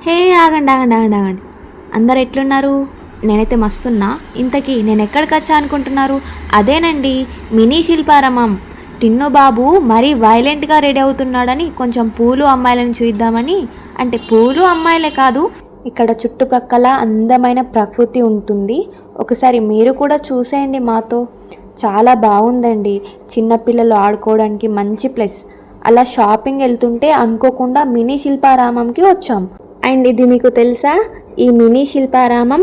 హే ఆగండి ఆగండి ఆగండి ఆగండి, అందరు ఎట్లున్నారు? నేనైతే మస్తున్నా. ఇంతకీ నేను ఎక్కడికి వచ్చా అనుకుంటున్నారు? అదేనండి, మినీ శిల్పారామం. టిన్ను బాబు మరీ వైలెంట్గా రెడీ అవుతున్నాడని కొంచెం పూలు అమ్మాయిలను చూద్దామని. అంటే పూలు అమ్మాయిలే కాదు, ఇక్కడ చుట్టుప్రక్కల అందమైన ప్రకృతి ఉంటుంది. ఒకసారి మీరు కూడా చూసేయండి మాతో. చాలా బాగుందండి, చిన్నపిల్లలు ఆడుకోవడానికి మంచి ప్లేస్. అలా షాపింగ్ వెళ్తుంటే అనుకోకుండా మినీ శిల్పారామంకి వచ్చాం. అండ్ ఇది మీకు తెలుసా, ఈ మినీ శిల్పారామం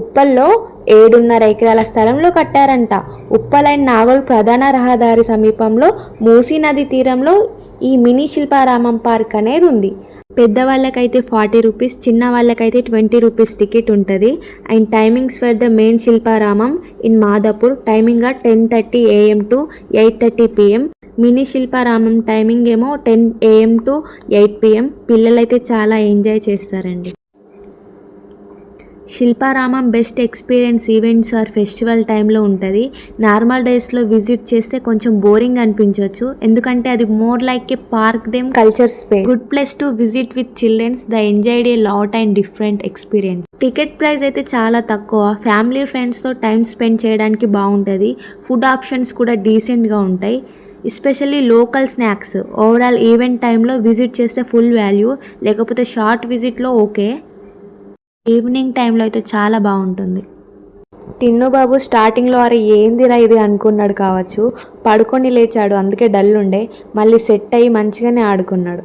ఉప్పల్లో 7.5 ఎకరాల స్థలంలో కట్టారంట. ఉప్పల్ అండ్ నాగోల్ ప్రధాన రహదారి సమీపంలో మూసీ నది తీరంలో ఈ మినీ శిల్పారామం పార్క్ అనేది ఉంది. పెద్దవాళ్ళకైతే 40 రూపీస్, చిన్న వాళ్ళకైతే 20 రూపీస్ టికెట్ ఉంటుంది. And timings for the main Shilparamam in Madhapur timing 10:30 AM to 8:30 PM. Mini Shilparamam timing ఏమో 10 AM టు 8 PM. పిల్లలైతే చాలా ఎంజాయ్ చేస్తారండి. Shilparamam best experience events or festival టైంలో ఉంటుంది. నార్మల్ డేస్లో విజిట్ చేస్తే కొంచెం బోరింగ్ అనిపించవచ్చు, ఎందుకంటే అది more like a park them culture space. Good place to visit with childrens. The enjoyed a lot and different experience. Ticket price అయితే చాలా తక్కువ. ఫ్యామిలీ ఫ్రెండ్స్తో టైం స్పెండ్ చేయడానికి బాగుంటుంది. ఫుడ్ ఆప్షన్స్ కూడా డీసెంట్గా ఉంటాయి, especially local snacks. Overall event టైంలో విజిట్ చేస్తే ఫుల్ వాల్యూ, లేకపోతే షార్ట్ విజిట్లో ఓకే. ఈవినింగ్ టైంలో అయితే చాలా బాగుంటుంది. టిన్ను బాబు స్టార్టింగ్లో అరే ఏందిరా ఇది అనుకున్నాడు కావచ్చు, పడుకొని లేచాడు, అందుకే డల్ ఉండే. మళ్ళీ సెట్ అయ్యి మంచిగానే ఆడుకున్నాడు.